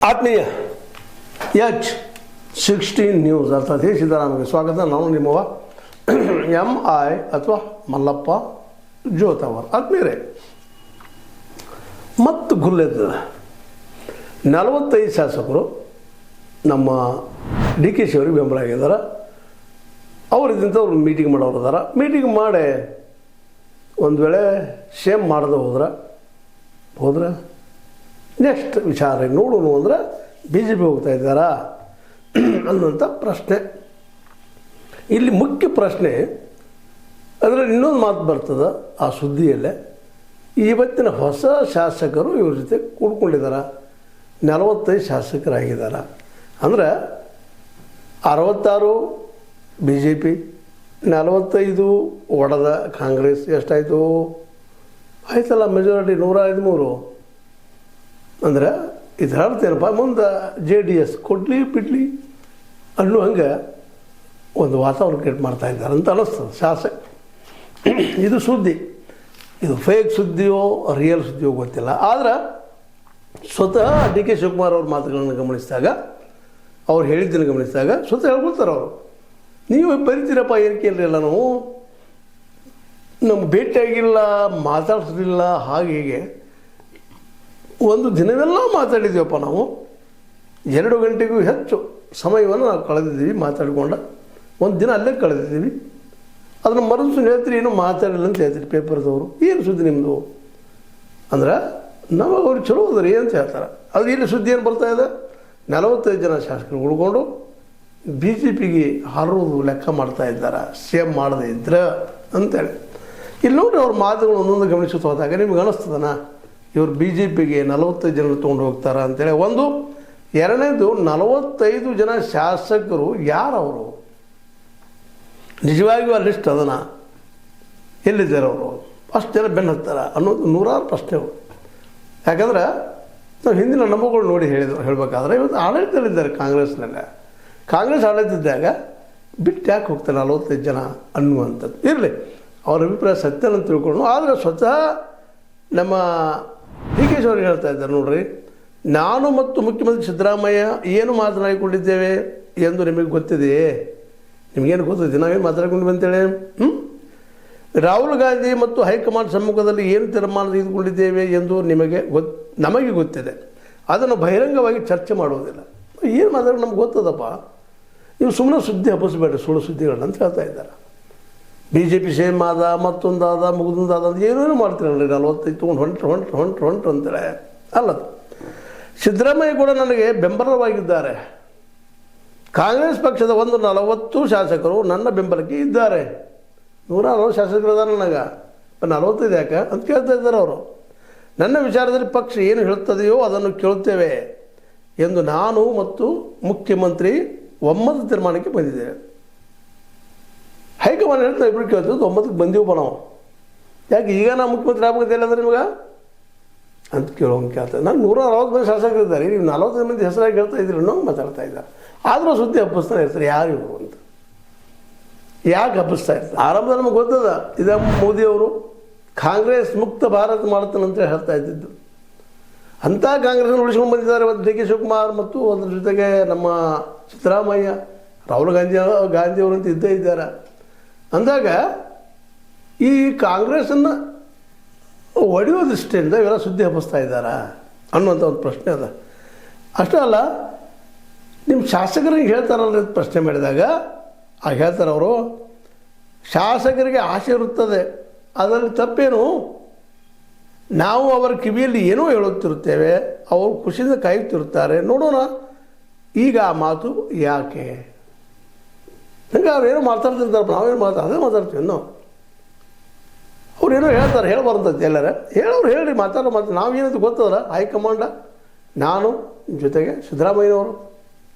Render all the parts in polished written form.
ಆತ್ಮೀಯ H16 news ಅರ್ಥಾತ್ ಸಿದ್ದರಾಮಯ್ಯ ಸ್ವಾಗತ. ನಾನು ನಿಮ್ಮವ MI ಅಥವಾ ಮಲ್ಲಪ್ಪ ಜೋತವರ್. ಆತ್ಮೀಯರೇ, ಮತ್ತು ಗುಲ್ಲೆದ 45 ಶಾಸಕರು ನಮ್ಮ DKಶಿ ಅವರಿಗೆ ಬೆಂಬಲ ಆಗಿದ್ದಾರೆ. ಅವ್ರು ಮೀಟಿಂಗ್ ಮಾಡೋರು ಅದಾರ. ಮೀಟಿಂಗ್ ಮಾಡಿ ಒಂದು ವೇಳೆ ಸೇಮ್ ಮಾಡದೆ ಹೋದ್ರೆ ನೆಕ್ಸ್ಟ್ ವಿಚಾರ ನೋಡೋಣ ಅಂದರೆ BJP ಹೋಗ್ತಾ ಇದ್ದಾರಾ ಅನ್ನೋಂಥ ಪ್ರಶ್ನೆ ಇಲ್ಲಿ ಮುಖ್ಯ ಪ್ರಶ್ನೆ. ಅದರಲ್ಲಿ ಇನ್ನೊಂದು ಮಾತು ಬರ್ತದೆ ಆ ಸುದ್ದಿಯಲ್ಲೇ. ಇವತ್ತಿನ ಹೊಸ ಶಾಸಕರು ಇವ್ರ ಜೊತೆ ಕೂಡ್ಕೊಂಡಿದ್ದಾರೆ. 45 ಶಾಸಕರಾಗಿದ್ದಾರೆ. ಅಂದರೆ 66 BJP, 45 ಒಡೆದ ಕಾಂಗ್ರೆಸ್. ಎಷ್ಟಾಯಿತು? ಆಯ್ತಲ್ಲ, ಮೆಜಾರಿಟಿ 113. ಅಂದ್ರೆ ಇದರರ್ಥ ಏನಪ್ಪ, ಮುಂದೆ JDS ಕೊಡ್ಲಿ ಬಿಡ್ಲಿ ಅನ್ನೋ ಹಂಗೆ ಒಂದು ವಾತಾವರಣ ಕ್ರಿಯೇಟ್ ಮಾಡ್ತಾ ಇದ್ದಾರೆ ಅಂತ ಅನ್ನಿಸ್ತದೆ ಶಾಸಕ. ಇದು ಸುದ್ದಿ. ಇದು ಫೇಕ್ ಸುದ್ದಿಯೋ ರಿಯಲ್ ಸುದ್ದಿಯೋ ಗೊತ್ತಿಲ್ಲ. ಆದರೆ ಸ್ವತಃ DK ಶಿವಕುಮಾರ್ ಅವ್ರ ಮಾತುಗಳನ್ನು ಗಮನಿಸಿದಾಗ, ಅವ್ರು ಹೇಳಿದ್ದನ್ನು ಗಮನಿಸಿದಾಗ ಸ್ವತಃ ಹೇಳ್ಕೊಳ್ತಾರೆ ಅವರು. ನೀವು ಬರಿತೀರಪ್ಪ, ಏನಕ್ಕೆ ಇರಲಿಲ್ಲ, ನಾವು ನಮ್ಗೆ ಭೇಟಿಯಾಗಿಲ್ಲ, ಮಾತಾಡ್ಸಲಿಲ್ಲ, ಹಾಗೆ ಹೀಗೆ. ಒಂದು ದಿನವೆಲ್ಲ ಮಾತಾಡಿದ್ದೀವಪ್ಪ ನಾವು. 2 ಗಂಟೆಗೂ ಹೆಚ್ಚು ಸಮಯವನ್ನು ನಾವು ಕಳೆದಿದ್ದೀವಿ ಮಾತಾಡಿಕೊಂಡು. ಒಂದು ದಿನ ಅಲ್ಲೇ ಕಳೆದಿದ್ದೀವಿ. ಅದನ್ನು ಮರುದಿನ ಹೇಳ್ತೀರಿ ಏನೋ ಮಾತಾಡಿಲ್ಲ ಅಂತ ಹೇಳ್ತೀರಿ ಪೇಪರ್ದವರು. ಏನು ಸುದ್ದಿ ನಿಮ್ಮದು ಅಂದ್ರೆ ನಮಗೆ ಅವ್ರು ಚಲೋ ಅದ್ರಿ ಅಂತ ಹೇಳ್ತಾರೆ. ಅದು ಇಲ್ಲಿ ಸುದ್ದಿ ಏನು ಬರ್ತಾಯಿದೆ? 45 ಜನ ಶಾಸಕರು ಉಳ್ಕೊಂಡು BJPಗೆ ಹಾರೋದು ಲೆಕ್ಕ ಮಾಡ್ತಾ ಇದ್ದಾರೆ, ಸೇಮ್ ಮಾಡದೇ ಇದ್ರೆ ಅಂತೇಳಿ. ಇಲ್ಲಿ ನೋಡ್ರಿ, ಅವ್ರ ಮಾತುಗಳು ಒಂದೊಂದು ಗಮನಿಸುತ್ತ ಹೋದಾಗ ನಿಮ್ಗೆ ಅನ್ನಿಸ್ತದನ ಇವರು BJPಗೆ 45 ಜನ ತೊಗೊಂಡು ಹೋಗ್ತಾರೆ ಅಂತೇಳಿ. ಒಂದು. ಎರಡನೇದು, 45 ಜನ ಶಾಸಕರು ಯಾರವರು? ನಿಜವಾಗಿಯೂ ಆ ಲಿಸ್ಟ್ ಅದನ್ನು ಎಲ್ಲಿದ್ದಾರೆ ಅವರು? ಅಷ್ಟು ಜನ ಬೆನ್ನು ಹತ್ತಾರೆ ಅನ್ನೋದು ನೂರಾರು ಪ್ರಶ್ನೆಗಳು. ಯಾಕಂದ್ರೆ ನಾವು ಹಿಂದಿನ ನಂಬರ್ಗಳು ನೋಡಿ ಹೇಳಬೇಕಾದ್ರೆ ಇವತ್ತು ಆಡಳಿತದಲ್ಲಿದ್ದಾರೆ ಕಾಂಗ್ರೆಸ್ನಲ್ಲೇ. ಕಾಂಗ್ರೆಸ್ ಆಡಳಿತದಾಗ ಬಿಟ್ಟು ಯಾಕೆ ಹೋಗ್ತಾರೆ 45 ಜನ ಅನ್ನುವಂಥದ್ದು. ಇರಲಿ, ಅವ್ರ ಅಭಿಪ್ರಾಯ ಸತ್ಯನ ತಿಳ್ಕೊಂಡು. ಆದರೆ ಸ್ವತಃ ನಮ್ಮ DKಶಿ ಅವ್ರಿಗೆ ಹೇಳ್ತಾ ಇದ್ದಾರೆ, ನೋಡ್ರಿ, ನಾನು ಮತ್ತು ಮುಖ್ಯಮಂತ್ರಿ ಸಿದ್ದರಾಮಯ್ಯ ಏನು ಮಾತನಾಡಿಕೊಂಡಿದ್ದೇವೆ ಎಂದು ನಿಮಗೆ ಗೊತ್ತಿದೆಯೇ? ನಿಮಗೇನು ಗೊತ್ತಿದೆ ನಾವೇನು ಮಾತಾಡ್ಕೊಂಡ್ವಿ ಅಂತೇಳಿ? ರಾಹುಲ್ ಗಾಂಧಿ ಮತ್ತು ಹೈಕಮಾಂಡ್ ಸಮ್ಮುಖದಲ್ಲಿ ಏನು ತೀರ್ಮಾನ ತೆಗೆದುಕೊಂಡಿದ್ದೇವೆ ಎಂದು ನಮಗೆ ಗೊತ್ತಿದೆ. ಅದನ್ನು ಬಹಿರಂಗವಾಗಿ ಚರ್ಚೆ ಮಾಡುವುದಿಲ್ಲ. ಏನು ಮಾತಾಡೋದು ನಮ್ಗೆ ಗೊತ್ತದಪ್ಪ. ನೀವು ಸುಮ್ಮನೆ ಸುದ್ದಿ ಹಬ್ಬಿಸ್ಬೇಡ್ರಿ, ಸುಳ್ಳು ಸುದ್ದಿಗಳನ್ನ ಅಂತ ಹೇಳ್ತಾ ಇದ್ದಾರೆ. BJP ಸೇಮ್ ಆದ, ಮತ್ತೊಂದಾದ, ಮುಗಿದೊಂದಾದ ಅಂತ ಏನೇನು ಮಾಡ್ತೀರಲ್ರಿ. 45 ತೊಗೊಂಡು ಹೊಂಟ್ರು ಅಂತೇಳಿ ಅಲ್ಲದು. ಸಿದ್ದರಾಮಯ್ಯ ಕೂಡ ನನಗೆ ಬೆಂಬಲವಾಗಿದ್ದಾರೆ. ಕಾಂಗ್ರೆಸ್ ಪಕ್ಷದ 40 ಶಾಸಕರು ನನ್ನ ಬೆಂಬಲಕ್ಕೆ ಇದ್ದಾರೆ. 140 ಶಾಸಕರು ಅದಾರ ನನಗೆ, 45 ಯಾಕೆ ಅಂತ ಕೇಳ್ತಾ ಇದ್ದಾರೆ ಅವರು. ನನ್ನ ವಿಚಾರದಲ್ಲಿ ಪಕ್ಷ ಏನು ಹೇಳುತ್ತದೆಯೋ ಅದನ್ನು ಕೇಳುತ್ತೇವೆ ಎಂದು ನಾನು ಮತ್ತು ಮುಖ್ಯಮಂತ್ರಿ ಒಮ್ಮತ ತೀರ್ಮಾನಕ್ಕೆ ಬಂದಿದ್ದೇವೆ. ಹೈಕಮಾಂಡ್ ಹೇಳ್ತಾ ಇಬ್ಬರು ಕೇಳ್ತೀವಿ, 9ಕ್ಕೆ ಬಂದೀವಪ್ಪ ನಾವು. ಯಾಕೆ ಈಗ ನಾವು ಮುಖ್ಯಮಂತ್ರಿ ಆಗ್ಬೇಕಂತಿಲ್ಲ ಅಂದ್ರೆ ನಿಮ್ಗೆ ಅಂತ ಕೇಳೋಂಗೆ ಕೇಳ್ತಾರೆ. ನಾನು 140 ಮಂದಿ ಶಾಸಕರು ಇದ್ದಾರೆ, ನೀವು 40 ಮಂದಿ ಹೆಸರಾಗಿ ಹೇಳ್ತಾ ಇದ್ದೀರಿ ಅನ್ನೋ ಮಾತಾಡ್ತಾ ಇದ್ದಾರೆ. ಆದರೂ ಸುದ್ದಿ ಹಬ್ಬಿಸ್ತಾ ಇರ್ತಾರೆ, ಯಾರು ಇವರು ಅಂತ. ಯಾಕೆ ಹಬ್ಬಿಸ್ತಾ ಇರ್ತಾರೆ? ಆರಂಭದಲ್ಲಿ ನಮಗೆ ಗೊತ್ತದ, ಇದ ಮೋದಿಯವರು ಕಾಂಗ್ರೆಸ್ ಮುಕ್ತ ಭಾರತ ಮಾಡ್ತಾನಂತ ಹೇಳ್ತಾ ಇದ್ದಿದ್ದು. ಅಂಥ ಕಾಂಗ್ರೆಸ್ನ ಉಳಿಸ್ಕೊಂಡು ಬಂದಿದ್ದಾರೆ ಒಂದು DK ಶಿವಕುಮಾರ್ ಮತ್ತು ಅದ್ರ ಜೊತೆಗೆ ನಮ್ಮ ಸಿದ್ದರಾಮಯ್ಯ, ರಾಹುಲ್ ಗಾಂಧಿಯವರಂತ ಇದ್ದೇ ಇದ್ದಾರೆ. ಅಂದಾಗ ಈ ಕಾಂಗ್ರೆಸ್ಸನ್ನು ಒಡೆಯೋ ದೃಷ್ಟಿಯಿಂದ ಇವೆಲ್ಲ ಸುದ್ದಿ ಹಬ್ಬಿಸ್ತಾ ಇದ್ದಾರಾ ಅನ್ನುವಂಥ ಒಂದು ಪ್ರಶ್ನೆ ಅದ. ಅಷ್ಟೇ ಅಲ್ಲ, ನಿಮ್ಮ ಶಾಸಕರಿಗೆ ಹೇಳ್ತಾರಲ್ಲ ಪ್ರಶ್ನೆ ಮಾಡಿದಾಗ ಹೇಳ್ತಾರೆ ಅವರು, ಶಾಸಕರಿಗೆ ಆಸೆ ಇರುತ್ತದೆ, ಅದರಲ್ಲಿ ತಪ್ಪೇನು? ನಾವು ಅವರ ಕಿವಿಯಲ್ಲಿ ಏನೋ ಹೇಳುತ್ತಿರುತ್ತೇವೆ, ಅವರು ಖುಷಿಯಿಂದ ಕಾಯುತ್ತಿರುತ್ತಾರೆ, ನೋಡೋಣ ಈಗ ಆ ಮಾತು ಯಾಕೆ? ಹಂಗೆ ಅವ್ರೇನೋ ಮಾತಾಡ್ತಿರ್ತಾರಪ್ಪ, ನಾವೇನು ಅದೇ ಮಾತಾಡ್ತೀವಿ ನಾವು. ಅವ್ರೇನೋ ಹೇಳ್ತಾರೆ, ಹೇಳಬಾರ್ದಂತ ಎಲ್ಲರ ಹೇಳೋರು ಹೇಳ್ರಿ, ಮಾತಾಡೋ ನಾವೇನಂತ ಗೊತ್ತದಲ್ಲ. ಹೈಕಮಾಂಡ, ನಾನು ಜೊತೆಗೆ ಸಿದ್ದರಾಮಯ್ಯನವರು.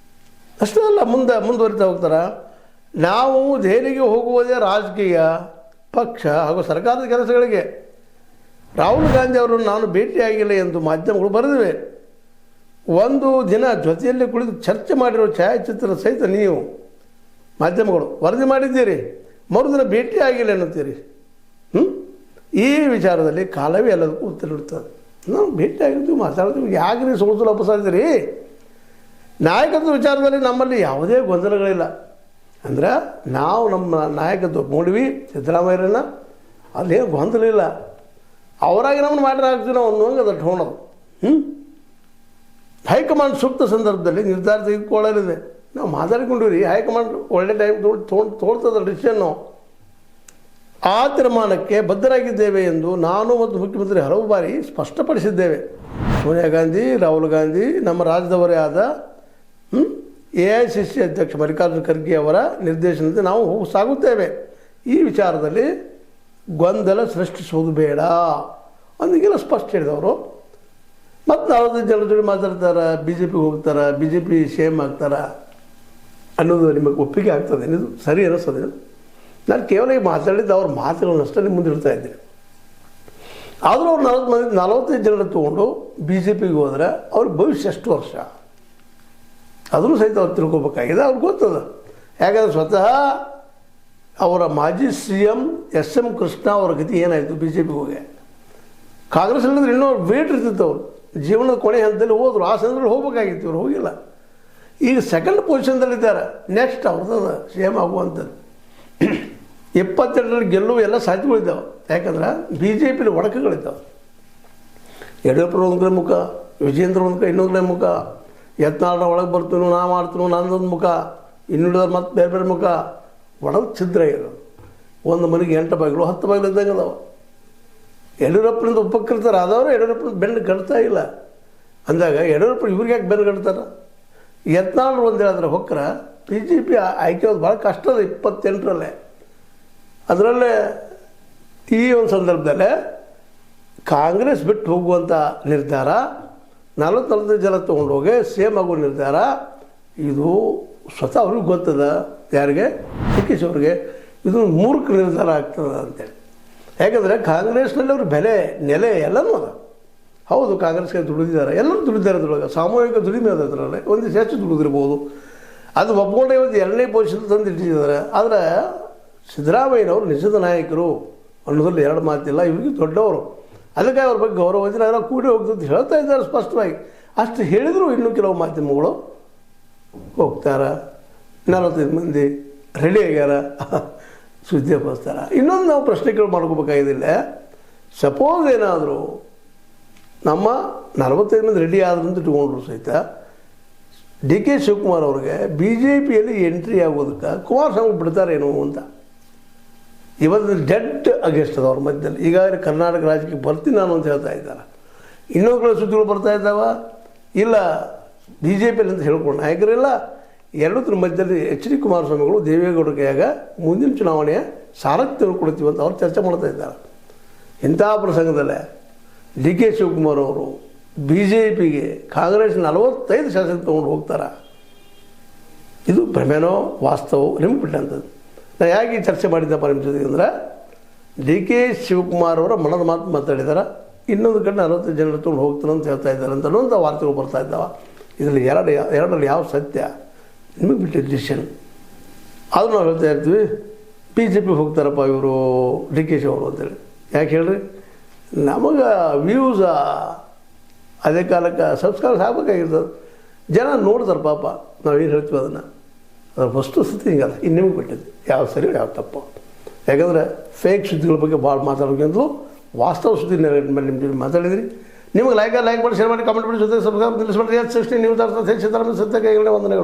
ಅಷ್ಟೇ ಅಲ್ಲ, ಮುಂದುವರಿತಾ ಹೋಗ್ತಾರೆ. ನಾವು ದೆಹಲಿಗೆ ಹೋಗುವುದೇ ರಾಜಕೀಯ ಪಕ್ಷ ಹಾಗೂ ಸರ್ಕಾರದ ಕೆಲಸಗಳಿಗೆ. ರಾಹುಲ್ ಗಾಂಧಿ ಅವರನ್ನು ನಾನು ಭೇಟಿಯಾಗಿಲ್ಲ ಎಂದು ಮಾಧ್ಯಮಗಳು ಬರೆದಿವೆ. ಒಂದು ದಿನ ಜೊತೆಯಲ್ಲಿ ಕುಳಿತು ಚರ್ಚೆ ಮಾಡಿರೋ ಛಾಯಾಚಿತ್ರ ಸಹಿತ ನೀವು ಮಾಧ್ಯಮಗಳು ವರದಿ ಮಾಡಿದ್ದೀರಿ. ಮರುದಿನ ಭೇಟಿ ಆಗಿಲ್ಲ ಎನ್ನುತ್ತೀರಿ. ಈ ವಿಚಾರದಲ್ಲಿ ಕಾಲವೇ ಎಲ್ಲದಕ್ಕೂ ಉತ್ತರ ಇಡ್ತದೆ. ನಾವು ಭೇಟಿ ಆಗಿರ್ತೀವಿ, ಮಾತಾಡ್ತೀವಿ. ಯಾಕೆ ನೀವು ಸುಳ್ಳು ವಾಪಸ್ ಆಗಿದ್ದೀರಿ? ನಾಯಕತ್ವ ವಿಚಾರದಲ್ಲಿ ನಮ್ಮಲ್ಲಿ ಯಾವುದೇ ಗೊಂದಲಗಳಿಲ್ಲ. ಅಂದ್ರೆ ನಾವು ನಮ್ಮ ನಾಯಕತ್ವ ನೋಡಿವಿ ಸಿದ್ದರಾಮಯ್ಯರನ್ನ, ಅಲ್ಲೇನು ಗೊಂದಲ ಇಲ್ಲ. ಅವರಾಗಿ ನಮ್ಮನ್ನು ಮಾಡಿದ್ರೆ ಆಗ್ತೀವಿ ನಾವು ಅನ್ನೋಂಗೆ ಅದು ಟೋಣದು. ಹೈಕಮಾಂಡ್ ಸೂಕ್ತ ಸಂದರ್ಭದಲ್ಲಿ ನಿರ್ಧಾರ ತೆಗೆದುಕೊಳ್ಳಲಿದೆ. ನಾವು ಮಾತಾಡಿಕೊಂಡಿವ್ರಿ, ಹೈಕಮಾಂಡ್ ಒಳ್ಳೆ ಟೈಮ್ ತೋಳ್ತದ ಡಿಸಿಷನ್ನು. ಆ ತೀರ್ಮಾನಕ್ಕೆ ಬದ್ಧರಾಗಿದ್ದೇವೆ ಎಂದು ನಾನು ಮತ್ತು ಮುಖ್ಯಮಂತ್ರಿ ಹಲವು ಬಾರಿ ಸ್ಪಷ್ಟಪಡಿಸಿದ್ದೇವೆ. ಸೋನಿಯಾ ಗಾಂಧಿ, ರಾಹುಲ್ ಗಾಂಧಿ, ನಮ್ಮ ರಾಜ್ಯದವರೇ ಆದ AICC ಅಧ್ಯಕ್ಷ ಮಲ್ಲಿಕಾರ್ಜುನ ಖರ್ಗೆ ಅವರ ನಿರ್ದೇಶನದಂತೆ ನಾವು ಸಾಗುತ್ತೇವೆ. ಈ ವಿಚಾರದಲ್ಲಿ ಗೊಂದಲ ಸೃಷ್ಟಿಸುವುದು ಬೇಡ ಅಂದಿಗೆಲ್ಲ ಸ್ಪಷ್ಟ ಹೇಳಿದವರು. ಮತ್ತು 45 ಜನರ ಜೊತೆ ಮಾತಾಡ್ತಾರೆ, BJPಗೆ ಹೋಗ್ತಾರೆ, BJP CM ಆಗ್ತಾರೆ ಅನ್ನೋದು ನಿಮಗೆ ಒಪ್ಪಿಗೆ ಆಗ್ತದೆ? ಇದು ಸರಿ ಅನ್ನಿಸ್ತದೆ? ನಾನು ಕೇವಲ ಈಗ ಮಾತಾಡಿದ್ದು ಅವ್ರ ಮಾತುಗಳನ್ನಷ್ಟೇ ನಿಮ್ಮ ಮುಂದೆ ಇಡ್ತಾ ಇದ್ದೀನಿ. ಆದರೂ ಅವ್ರು 45 ಜನರ ತೊಗೊಂಡು BJPಗೆ ಹೋದರೆ ಅವ್ರಿಗೆ ಭವಿಷ್ಯ ಎಷ್ಟು ವರ್ಷ ಅದನ್ನು ಸಹಿತ ಅವ್ರು ತಿಳ್ಕೊಬೇಕಾಗಿದೆ. ಅವ್ರಿಗೆ ಗೊತ್ತದ. ಯಾಕಂದರೆ ಸ್ವತಃ ಅವರ ಮಾಜಿ CM SM ಕೃಷ್ಣ ಅವರ ಗತಿ ಏನಾಯಿತು, BJPಗೆ ಹೋಗಿ. ಕಾಂಗ್ರೆಸ್ ಇಲ್ಲದ್ರೆ ಇನ್ನೂ ವೇಟ್ ಇರ್ತಿತ್ತು. ಅವರು ಜೀವನದ ಕೊನೆ ಹಂತದಲ್ಲಿ ಹೋದರು. ಆ ಸಂದರ್ಭದಲ್ಲಿ ಹೋಗ್ಬೇಕಾಗಿತ್ತು, ಇವ್ರು ಹೋಗಿಲ್ಲ. ಈಗ ಸೆಕೆಂಡ್ ಪೊಸಿಷನ್ದಲ್ಲಿದ್ದಾರೆ. ನೆಕ್ಸ್ಟ್ ಅವ್ರದ್ದು CM ಆಗುವಂಥದ್ದು. 22ರಲ್ಲಿ ಗೆಲ್ಲುವ ಎಲ್ಲ ಸಾಧ್ಯಗಳಿದ್ದಾವೆ. ಯಾಕಂದ್ರೆ BJPಲಿ ಒಡಕುಗಳಿದ್ದಾವೆ. ಯಡಿಯೂರಪ್ಪರ ಒಂದು ಕಡೆ ಮುಖ, ವಿಜೇಂದ್ರ ಒಂದು ಕಡೆ ಇನ್ನೊಂದು ಕಡೆ ಮುಖ, ಯತ್ನಾಳರ ಒಳಗೆ ಬರ್ತೀನೋ ನಾ ಮಾಡ್ತೀನೋ ನನ್ನದೊಂದು ಮುಖ, ಇನ್ನುಳಿದವ್ರು ಮತ್ತು ಬೇರೆ ಬೇರೆ ಮುಖ, ಒಳಗೆ ಛಿದ್ರ ಇರೋದು. ಒಂದು ಮನೆಗೆ 8 ಬಾಗಿಲು 10 ಬಾಗಿಲು ಇದ್ದಂಗೆ ಅದಾವೆ. ಯಡಿಯೂರಪ್ಪನಿಂದ ಉಪಕೃತರಾದವರು ಯಡಿಯೂರಪ್ಪನ ಬೆನ್ನು ಗಡ್ತಾ ಇಲ್ಲ ಅಂದಾಗ ಯಡಿಯೂರಪ್ಪ ಇವ್ರಿಗೆ ಯಾಕೆ ಬೆನ್ನು ಗಡ್ತಾರೆ? ಯತ್ನಾಳರು ಒಂದು ಹೇಳಿದ್ರೆ ಹೊಕ್ಕರ BJP ಆಯ್ಕೆ ಭಾಳ ಕಷ್ಟ ಅದ 28ರಲ್ಲೇ. ಅದರಲ್ಲೇ ಈ ಒಂದು ಸಂದರ್ಭದಲ್ಲೇ ಕಾಂಗ್ರೆಸ್ ಬಿಟ್ಟು ಹೋಗುವಂಥ ನಿರ್ಧಾರ, 40-45 ಜನ ತೊಗೊಂಡೋಗಿ CM ಆಗೋ ನಿರ್ಧಾರ, ಇದು ಸ್ವತಃ ಅವ್ರಿಗೆ ಗೊತ್ತದ. ಯಾರಿಗೆ? DK ಅವ್ರಿಗೆ. ಇದು ಮೂರ್ಖ ನಿರ್ಧಾರ ಆಗ್ತದೆ ಅಂತೇಳಿ. ಯಾಕಂದರೆ ಕಾಂಗ್ರೆಸ್ನಲ್ಲಿ ಅವ್ರ ಬೆಲೆ ನೆಲೆ ಎಲ್ಲನೂ ಅದ. ಹೌದು, ಕಾಂಗ್ರೆಸ್ಗೆ ದುಡಿದಿದ್ದಾರೆ, ಎಲ್ಲರೂ ದುಡಿದಿದ್ದಾರೆ. ಅದ್ರೊಳಗೆ ಸಾಮೂಹಿಕ ದುಡಿಮೆ ಅದ. ಅದರಲ್ಲಿ ಒಂದಿಷ್ಟು ಹೆಚ್ಚು ದುಡಿದಿರ್ಬೋದು. ಅದು ಒಪ್ಕೊಂಡೆ ಒಂದು 2ನೇ ಪೊಸಿಷನ್ ತಂದು ಇಟ್ಟಿದ್ದಾರೆ. ಆದರೆ ಸಿದ್ದರಾಮಯ್ಯನವರು ನಿಜದ ನಾಯಕರು ಅನ್ನೋದ್ರಲ್ಲಿ 2 ಮಾತಿಲ್ಲ. ಇವ್ರಿಗೆ ದೊಡ್ಡವರು, ಅದಕ್ಕೆ ಅವ್ರ ಬಗ್ಗೆ ಗೌರವದಿಂದ ಅದರ ಕೂಡಿ ಹೋಗ್ತದೆ ಹೇಳ್ತಾ ಇದ್ದಾರೆ ಸ್ಪಷ್ಟವಾಗಿ. ಅಷ್ಟು ಹೇಳಿದರೂ ಇನ್ನೂ ಕೆಲವು ಮಾಧ್ಯಮಗಳು ಹೋಗ್ತಾರೆ, 45 ಮಂದಿ ರೆಡಿ ಆಗ್ಯಾರ, ಸುದ್ದಿ ಹಬ್ಬಿಸ್ತಾರೆ. ಇನ್ನೊಂದು ನಾವು ಪ್ರಶ್ನೆಗಳು ಮಾಡ್ಕೋಬೇಕಾಗಿದ್ದಿಲ್ಲ. ಸಪೋಸ್ ಏನಾದರೂ ನಮ್ಮ 45 ಮಂದಿ ರೆಡಿ ಆದ್ರು ಅಂತ ಇಟ್ಕೊಂಡ್ರು ಸಹಿತ DK ಶಿವಕುಮಾರ್ ಅವ್ರಿಗೆ BJPಯಲ್ಲಿ ಎಂಟ್ರಿ ಆಗೋದಕ್ಕೆ ಕುಮಾರಸ್ವಾಮಿ ಬಿಡ್ತಾರೇನೋ ಅಂತ ಇವತ್ತು ಡೆಡ್ ಅಗೇನ್ಸ್ಟ್ ಅದ ಅವ್ರ ಮಧ್ಯದಲ್ಲಿ. ಈಗಾಗಲೇ ಕರ್ನಾಟಕ ರಾಜ್ಯಕ್ಕೆ ಬರ್ತೀನಿ ನಾನು ಅಂತ ಹೇಳ್ತಾ ಇದ್ದಾರೆ. ಇನ್ನೊಂದು ಸುದ್ದಿಗಳು ಬರ್ತಾ ಇದ್ದಾವ, ಇಲ್ಲ BJPಯಲ್ಲಿ ಅಂತ ಹೇಳ್ಕೊಂಡು ನಾಯಕರಿಲ್ಲ. ಎರಡರ ಮಧ್ಯದಲ್ಲಿ HD ಕುಮಾರಸ್ವಾಮಿಗಳು ದೇವೇಗೌಡ ಕೈಯಾಗ ಮುಂದಿನ ಚುನಾವಣೆಯ ಸಾರಥ್ಯ ಕೊಡ್ತೀವಿ ಅಂತ ಅವ್ರು ಚರ್ಚೆ ಮಾಡ್ತಾ ಇದ್ದಾರೆ. ಇಂಥ ಪ್ರಸಂಗದಲ್ಲೇ DK ಶಿವಕುಮಾರ್ ಅವರು BJPಗೆ ಕಾಂಗ್ರೆಸ್ 45 ಶಾಸಕ ತೊಗೊಂಡು ಹೋಗ್ತಾರೆ. ಇದು ಭ್ರಮೆನೋ ವಾಸ್ತವ ನಿಮ್ಗೆ ಬಿಟ್ಟಂಥದ್ದು. ನಾನು ಯಾಕೆ ಚರ್ಚೆ ಮಾಡಿದ್ದಪ್ಪ ನಿಮ್ಮ ಜೊತೆಗೆ ಅಂದರೆ, DK ಶಿವಕುಮಾರ್ ಅವರ ಮನದ ಮಾತು ಮಾತಾಡಿದ್ದಾರೆ. ಇನ್ನೊಂದು ಕಡೆ 45 ಜನರು ತೊಗೊಂಡು ಹೋಗ್ತಾರೆ ಅಂತ ಹೇಳ್ತಾ ಇದ್ದಾರೆ ಅಂತ ಅನ್ನೋಂಥ ವಾರ್ತೆಗಳು ಬರ್ತಾ ಇದ್ದಾವೆ. ಇದರಲ್ಲಿ ಎರಡರಲ್ಲಿ ಯಾವ ಸತ್ಯ ನಿಮಗೆ ಬಿಟ್ಟಿದ್ದು ಡಿಸಿಷನ್. ಆದರೂ ನಾವು ಹೇಳ್ತಾ ಇರ್ತೀವಿ BJP ಹೋಗ್ತಾರಪ್ಪ ಇವರು DK ಶಿ ಅವರು ಅಂತೇಳಿ. ಯಾಕೆ ಹೇಳ್ರಿ? ನಮಗೆ ವ್ಯೂಸ ಅದೇ ಕಾಲಕ್ಕೆ ಸಬ್ಸ್ಕ್ರೈಬ್ ಆಗಬೇಕಾಗಿರ್ತದೆ. ಜನ ನೋಡ್ತಾರೆ ಪಾಪ ನಾವೇನು ಹೇಳ್ತೀವಿ ಅದನ್ನು. ಅದರ ವಸ್ತುಸ್ಥಿತಿ ಹಿಂಗಲ್ಲ. ಇನ್ನು ನಿಮಗೆ ಬಿಟ್ಟಿದ್ದು ಯಾವ ಸರಿ ಯಾವ ತಪ್ಪು. ಯಾಕಂದರೆ ಫೇಕ್ ಸುದ್ದಿಗಳ ಬಗ್ಗೆ ಭಾಳ ಮಾತಾಡೋಕೆಂತಲೂ ವಾಸ್ತವ ಸುದ್ದಿ ಮೇಲೆ ನಿಮ್ಮ ಜೊತೆ ಮಾತಾಡಿದ್ರಿ. ನಿಮಗೆ ಲೈಕ್ ಮಾಡಿ, ಶೇರ್ ಮಾಡಿ, ಕಾಮೆಂಟ್ ಮಾಡಿ, ಜೊತೆ ಸಬ್ಸ್ಕ್ರೈಬ್ ನಿಲ್ಲಿಸ್ಬಿಡ್ರಿ. 16 ನ್ಯೂಸ್ ಸಿದ್ದರಾಮಯ್ಯ ಸತ್ಯ ಕೈಗಳೇ ವಂದನೆಗಳು.